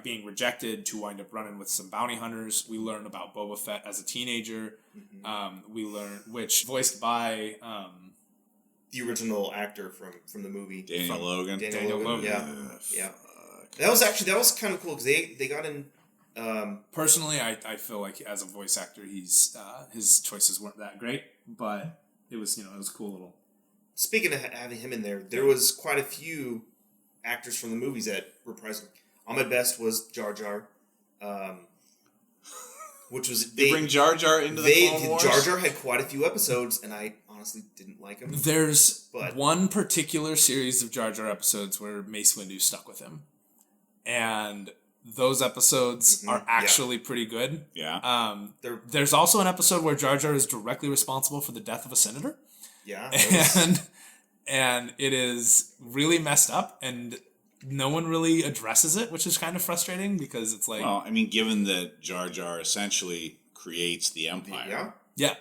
being rejected to wind up running with some bounty hunters. We learn about Boba Fett as a teenager. Mm-hmm. We learn, which voiced by... the original actor from the movie. Daniel Logan. Daniel Logan. Yeah. Yeah. That was kind of cool because they got in. Personally, I feel like as a voice actor, his choices weren't that great, but it was it was a cool little. Speaking of having him in there was quite a few actors from the movies that reprised him. On My Best was Jar Jar, which was They bring Jar Jar into the Clone Wars? Jar Jar had quite a few episodes, and I honestly didn't like him. There's one particular series of Jar Jar episodes where Mace Windu stuck with him, and those episodes are actually pretty good. Yeah. There's also an episode where Jar Jar is directly responsible for the death of a senator. Yeah. And it is really messed up, and no one really addresses it, which is kind of frustrating because it's like... Well, I mean, given that Jar Jar essentially creates the Empire. Yeah.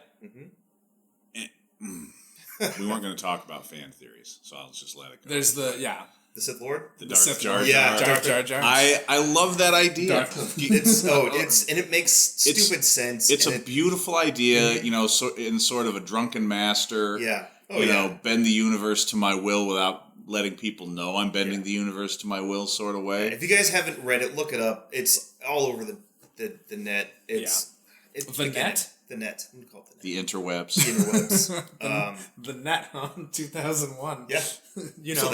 We weren't going to talk about fan theories, so I'll just let it go. There's the Sith Lord? The Darth Sith Jar Lord. Jar. Yeah, Darth Jar Jar. I love that idea. It makes stupid sense. It's a beautiful idea, in sort of a drunken master. Yeah. Bend the universe to my will without letting people know I'm bending the universe to my will sort of way. If you guys haven't read it, look it up. It's all over the net. It's the net? The net. I'm gonna call it The interwebs. the interwebs. The net on 2001. Yeah.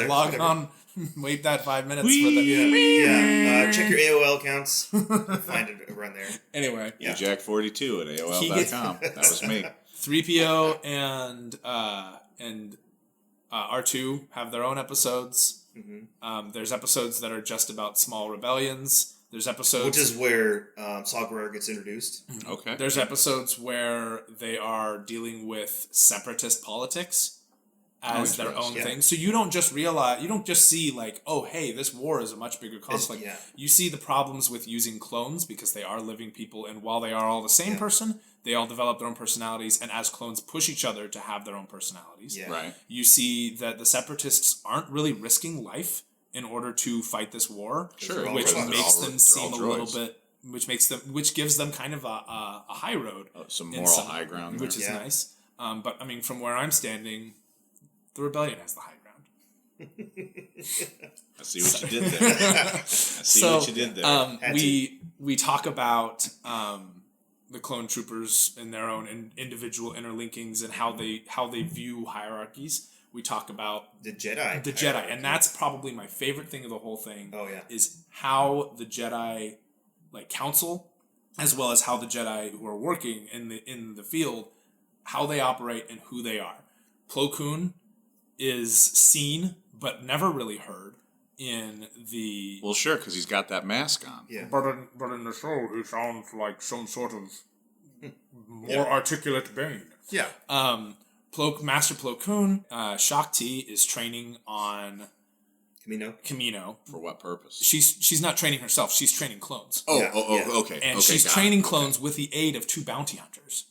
Log whatever. on, wait that 5 minutes for the... Yeah. Check your AOL accounts. Find it around there. Anyway. Yeah. Jack42 at AOL.com. That was me. 3PO and R2 have their own episodes. There's episodes that are just about small rebellions. There's episodes... Which is where Saw Gerrera gets introduced. Okay. There's episodes where they are dealing with separatist politics as their own thing. So you don't just see like, oh, hey, this war is a much bigger conflict. You see the problems with using clones because they are living people, and while they are all the same person, they all develop their own personalities, and as clones push each other to have their own personalities. Right. You see that the separatists aren't really risking life in order to fight this war, Sure, which they're makes all- them they're seem all a little droids. bit, which gives them kind of a high road, Some in moral high ground which there. is nice. But I mean, from where I'm standing, the rebellion has the high ground. I see what you did there. What you did there. We talk about the clone troopers and their own individual interlinkings and how they view hierarchies. We talk about the Jedi. The Jedi, and that's probably my favorite thing of the whole thing. Oh yeah, is how the Jedi council, as well as how the Jedi who are working in the field, how they operate and who they are. Plo Koon is seen but never really heard in the... Well, sure, because he's got that mask on. Yeah. But in the show, he sounds like some sort of more articulate being. Yeah. Master Plo Koon, Shakti is training on Kamino. For what purpose? She's not training herself. She's training clones. Okay. And okay, she's got training it. clones with the aid of 2 bounty hunters.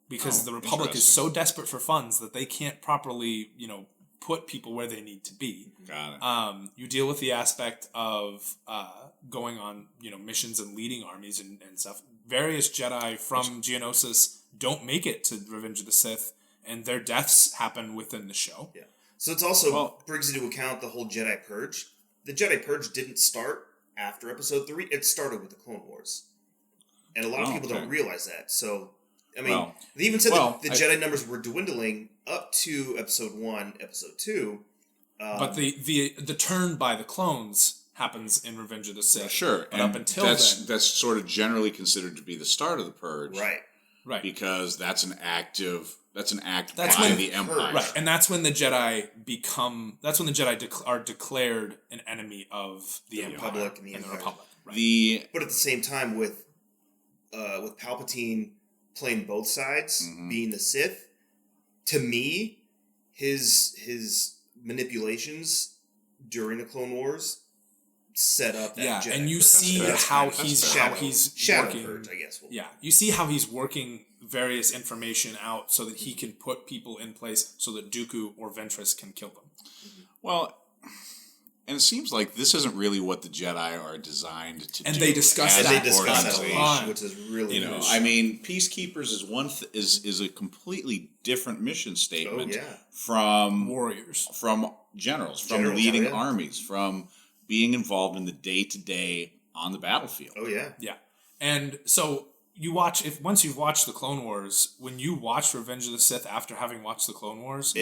Because the Republic is interesting. so desperate for funds that they can't properly, put people where they need to be. Got it. You deal with the aspect of going on, missions and leading armies and stuff. Various Jedi from Geonosis don't make it to Revenge of the Sith, and their deaths happen within the show. Yeah. So it's also brings into account the whole Jedi Purge. The Jedi Purge didn't start after Episode 3. It started with the Clone Wars. And a lot of people don't realize that. So, I mean, they even said that the Jedi numbers were dwindling up to Episode 1, Episode 2. But the turn by the clones happens in Revenge of the Sith. Sure. But and up until that's sort of generally considered to be the start of the Purge. Right. Because that's an act by when the Empire. Right, and that's when the Jedi are declared an enemy of the Empire Republic and the Republic. Right. But at the same time, with Palpatine playing both sides, being the Sith, to me, his manipulations during the Clone Wars set up that Jedi and you Purge. see how he's Shadow working. Purge, I guess. You see how he's working various information out so that he can put people in place so that Dooku or Ventress can kill them. Well, and it seems like this isn't really what the Jedi are designed to do. And they discuss And that. they discuss that a organization. lot, which is really I mean, Peacekeepers is is a completely different mission statement from warriors, from generals, from leading armies, from being involved in the day-to-day on the battlefield. Oh yeah. Yeah. And so once you've watched the Clone Wars, when you watch Revenge of the Sith after having watched the Clone Wars,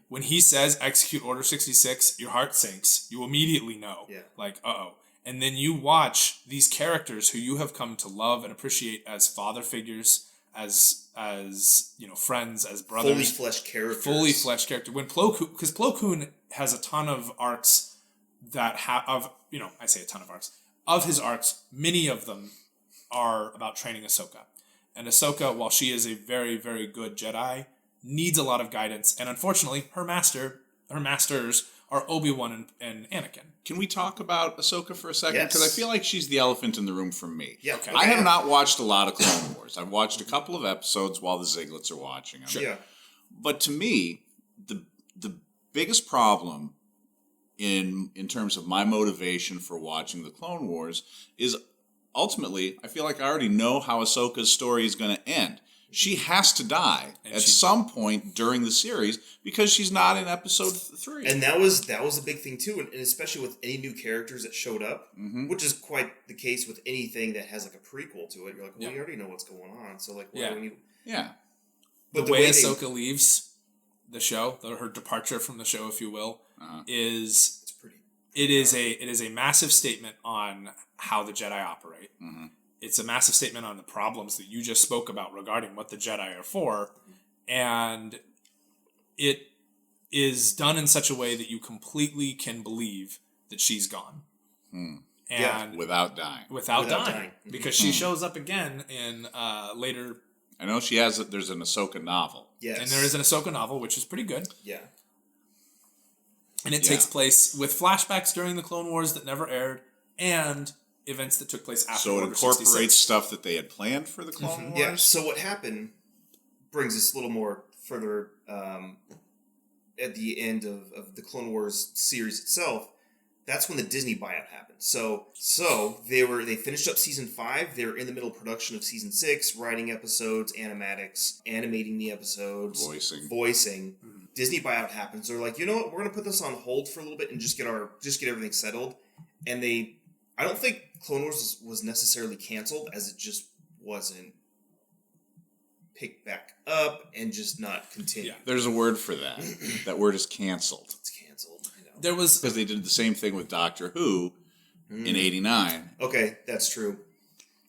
when he says execute Order 66, your heart sinks. You immediately know. Yeah. Like, uh-oh. And then you watch these characters who you have come to love and appreciate as father figures, as friends, as brothers. Fully fleshed character. When because Plo Koon has a ton of arcs that I say a ton of arcs. Of his arcs, many of them are about training Ahsoka. And Ahsoka, while she is a very, very good Jedi, needs a lot of guidance. And unfortunately, her masters are Obi-Wan and Anakin. Can we talk about Ahsoka for a second? Because I feel like she's the elephant in the room for me. Yeah. Okay. I have not watched a lot of Clone Wars. I've watched a couple of episodes while the Zieglets are watching them. Sure. Yeah. But to me, the biggest problem in terms of my motivation for watching the Clone Wars is ultimately, I feel like I already know how Ahsoka's story is going to end. She has to die at some point during the series because she's not in Episode 3. And that was a big thing too, and especially with any new characters that showed up, which is quite the case with anything that has like a prequel to it. You're like, well, you already know what's going on, so like, why do we need? Yeah. But the way Ahsoka leaves the show, her departure from the show, if you will, is it is a massive statement on how the Jedi operate. Mm-hmm. It's a massive statement on the problems that you just spoke about regarding what the Jedi are for, and it is done in such a way that you completely can believe that she's gone. And without dying. Without dying. Because she shows up again in later. I know there's an Ahsoka novel. Yes. And there is an Ahsoka novel, which is pretty good. Yeah. And it takes place with flashbacks during the Clone Wars that never aired, and events that took place after So it Order incorporates 66. stuff that they had planned for the Clone Wars? Yeah, so what happened brings us a little more further at the end of the Clone Wars series itself. That's when the Disney buyout happened. So they finished up season 5. They were in the middle of production of season 6, writing episodes, animatics, animating the episodes, voicing. Mm-hmm. Disney buyout happens. They're like, you know what? We're going to put this on hold for a little bit and just get everything settled. And I don't think Clone Wars was necessarily canceled, as it just wasn't picked back up and just not continued. Yeah, there's a word for that. That word is canceled. It's canceled. I know. There was because they did the same thing with Doctor Who in '89. Okay, that's true.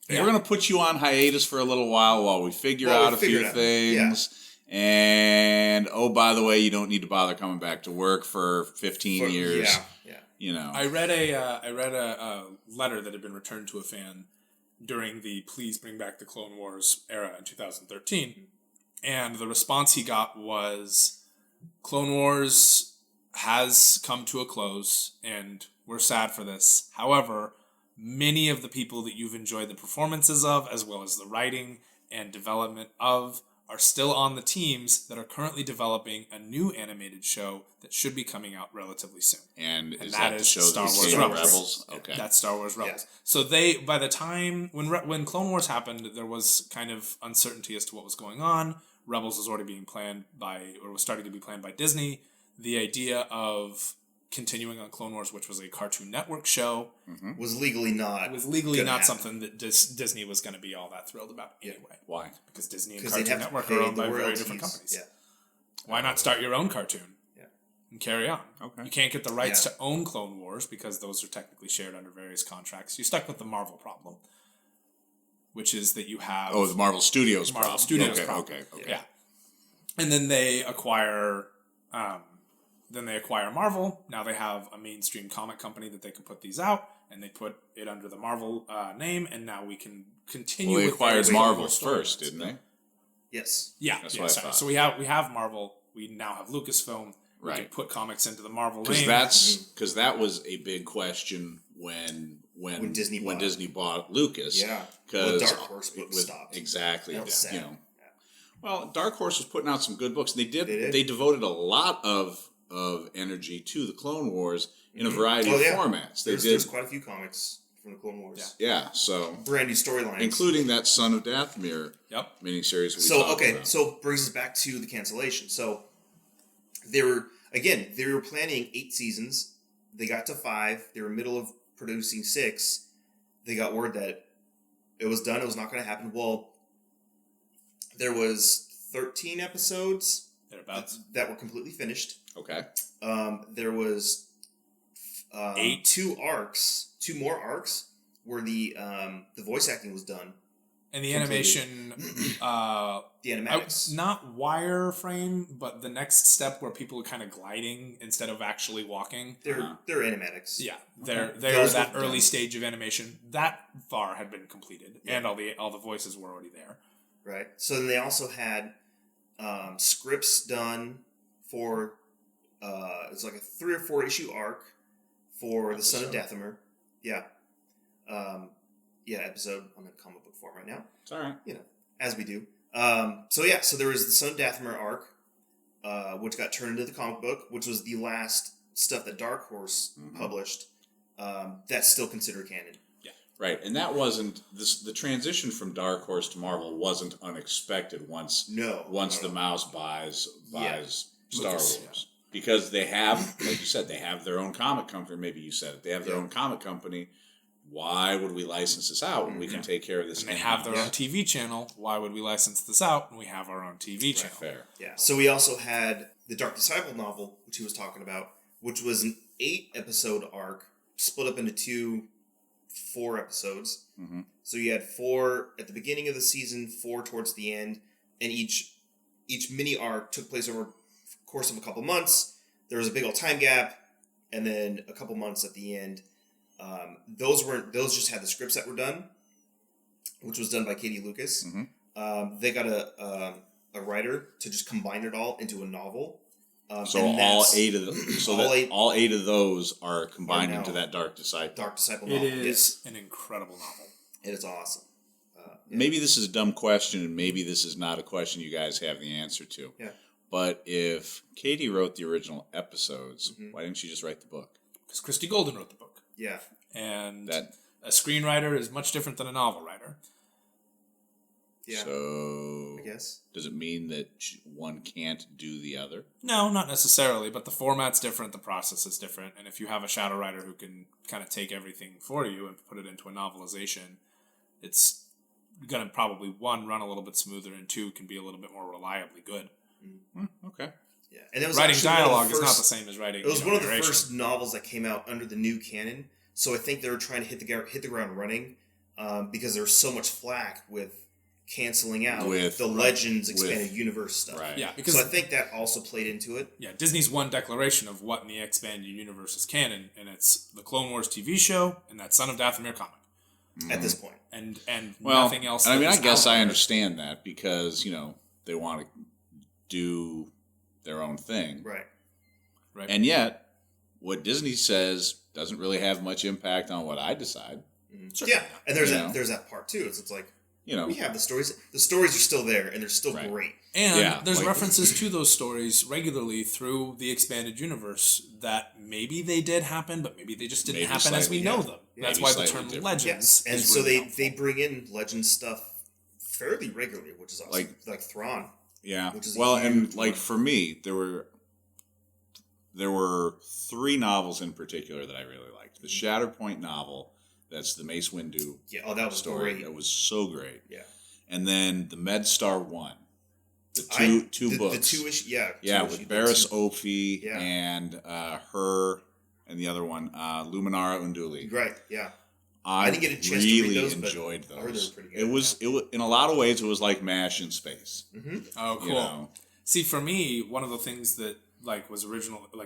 We're going to put you on hiatus for a little while we figure out a few things. Yeah. And, oh, by the way, you don't need to bother coming back to work for 15 years. Yeah. You know, I read a letter that had been returned to a fan during the Please Bring Back the Clone Wars era in 2013. And the response he got was, Clone Wars has come to a close, and we're sad for this. However, many of the people that you've enjoyed the performances of, as well as the writing and development of, are still on the teams that are currently developing a new animated show that should be coming out relatively soon. And is that that the is show Star that Wars became Rebels. Okay. That's Star Wars Rebels. Yeah. So they, by the time when Clone Wars happened, there was kind of uncertainty as to what was going on. Rebels was already being planned was starting to be planned by Disney. The idea of continuing on Clone Wars, which was a Cartoon Network show, was legally not something that Disney was going to be all that thrilled about anyway. Why? Because Disney and Cartoon Network are owned by very different companies. Yeah. Why not start your own cartoon? Yeah. And carry on. Okay. You can't get the rights to own Clone Wars because those are technically shared under various contracts. You're stuck with the Marvel problem, which is that you have the Marvel Studios problem. Okay. Yeah. And then they acquire Marvel. Now they have a mainstream comic company that they can put these out, and they put it under the Marvel name, and now we can continue. Well, they with acquired Marvel first, didn't they? Yes. Yeah. That's what I thought. So we have Marvel. We now have Lucasfilm. We can put comics into the Marvel name. Because that was a big question when Disney bought Lucas. Yeah. Because Dark Horse stopped. Exactly. That was sad. You know. Well, Dark Horse was putting out some good books. They devoted a lot of energy to the Clone Wars in a variety of formats. There's quite a few comics from the Clone Wars. Yeah, so brand new storylines, including that Son of Dathomir miniseries. So brings us back to the cancellation. So they were planning 8 seasons. They got to 5. They were middle of producing 6. They got word that it was done. It was not going to happen. Well, there was 13 episodes that were completely finished. Okay. There was 2 more arcs where the voice acting was done. And the animation, the animatics, not wireframe, but the next step where people are kind of gliding instead of actually walking. They're animatics. Yeah, they're that early stage of animation. That far had been completed, and all the voices were already there. Right. So then they also had scripts done for it's like a 3 or 4 issue arc for the Son of Dathomir. Yeah. Episode. I'm in comic book form right now. It's all right. As we do. So there was the Son of Dathomir arc, which got turned into the comic book, which was the last stuff that Dark Horse published. That's still considered canon. Right, and that wasn't the transition from Dark Horse to Marvel wasn't unexpected once the mouse buys Star Wars. Because they have, like you said, they have their own comic company. Maybe you said it. They have their own comic company. Why would we license this out when we can take care of this? And they have their own TV channel. Why would we license this out when we have our own TV channel? Fair. Yeah. So we also had the Dark Disciple novel, which he was talking about, which was an 8-episode arc split up into 4 episodes. Mm-hmm. So you had 4 at the beginning of the season, 4 towards the end, and each mini arc took place over the course of a couple months. There was a big old time gap, and then a couple months at the end. Those just had the scripts that were done, which was done by Katie Lucas. Mm-hmm. They got a writer to just combine it all into a novel. So all 8 of them. All 8 of those are combined into that Dark Disciple. Novel. It is an incredible novel. It is awesome. Maybe this is a dumb question, and maybe this is not a question you guys have the answer to. Yeah. But if Katie wrote the original episodes, why didn't she just write the book? Because Christy Golden wrote the book. Yeah. And a screenwriter is much different than a novel writer. Yeah. So, I guess. Does it mean that one can't do the other? No, not necessarily, but the format's different, the process is different, and if you have a shadow writer who can kind of take everything for you and put it into a novelization, it's going to probably, 1, run a little bit smoother, and 2, can be a little bit more reliably good. Okay. Yeah, and it was writing dialogue is not the same as writing. It was one of the first novels that came out under the new canon, so I think they were trying to hit the ground running because there was so much flack with canceling out the Legends expanded universe stuff. Right. Yeah, so I think that also played into it. Yeah, Disney's one declaration of what in the expanded universe is canon, and it's the Clone Wars TV show and that Son of Dathomir comic. at this point. And Well, nothing else. and I mean, that I is guess out I there. understand that because, they want to do their own thing. Right. Right. And yet, what Disney says doesn't really have much impact on what I decide. Sure. Yeah, and there's You know. there's that part too. It's like You know, we have the stories. The stories are still there, and they're still Right. great. And Yeah, there's like- references to those stories regularly through the expanded universe that maybe they did happen, but maybe they just didn't Maybe happen as we slightly, know yeah. them. Yeah. That's Maybe why the slightly term different. legends Yes, and is so really they helpful. bring in legend stuff fairly regularly, which is awesome. Like Thrawn. yeah. Which is a Well, huge and like one. for me, there were 3 novels in particular that I really liked. The Shatterpoint novel, that's the Mace Windu Yeah, oh, that was story. great. That was so great. Yeah. And then the MedStar 1. The two the books. The 2 issue, yeah. Yeah, 2 with issue, Barriss the Ophi Yeah. and her and the other one, Luminara Unduli. two- Right, yeah. I didn't get a chance to read really those, but enjoyed I heard they those. were pretty good, It was in a lot of ways it was like MASH in space. Mm-hmm. Oh, cool. You know? See, for me, one of the things that was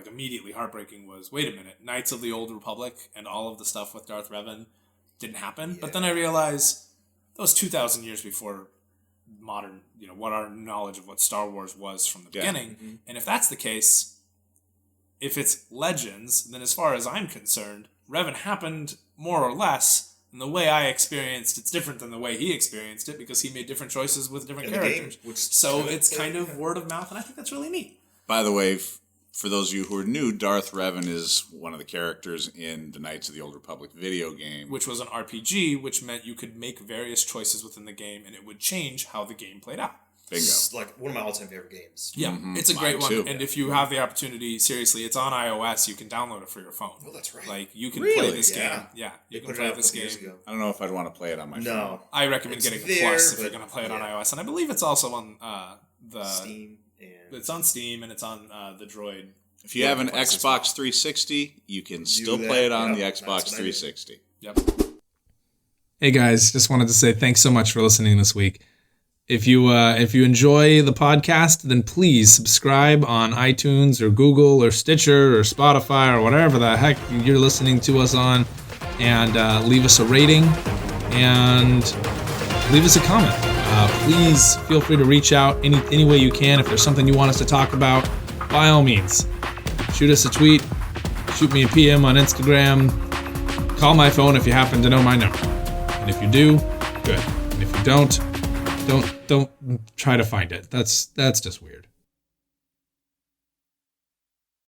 immediately heartbreaking was, wait a minute, Knights of the Old Republic and all of the stuff with Darth Revan didn't happen. But then I realized that was 2,000 years before modern, what our knowledge of what Star Wars was from the beginning. Mm-hmm. And if that's the case, if it's legends, then as far as I'm concerned, Revan happened more or less. And the way I experienced it's different than the way he experienced it because he made different choices with different In the game, characters. which So kind of it's played- kind of word of mouth, and I think that's really neat. By the way, for those of you who are new, Darth Revan is one of the characters in the Knights of the Old Republic video game. Which was an RPG, which meant you could make various choices within the game, and it would change how the game played out. Bingo. It's like one of my all-time favorite games. Yeah, it's a great Mine one. too. And if you have the opportunity, seriously, it's on iOS. You can download it for your phone. Oh, that's right. Like, you can Really? play this Yeah. game. Yeah, you They can put it play out a this couple years game. ago. I don't know if I'd want to play it on my phone. No. I recommend It's getting a there, Plus if you're but- going to play it on yeah. iOS. And I believe it's also on the... Steam and It's on Steam, and it's on the Droid. If you have an Place as Xbox well. 360, you can still that. play it on Yep, the that's Xbox what I did. 360. Yep. Hey guys, just wanted to say thanks so much for listening this week. If you enjoy the podcast, then please subscribe on iTunes or Google or Stitcher or Spotify or whatever the heck you're listening to us on, and leave us a rating and leave us a comment. Please feel free to reach out any way you can. If there's something you want us to talk about, by all means, shoot us a tweet, shoot me a PM on Instagram, call my phone if you happen to know my number. And if you do, good. And if you don't try to find it. That's just weird.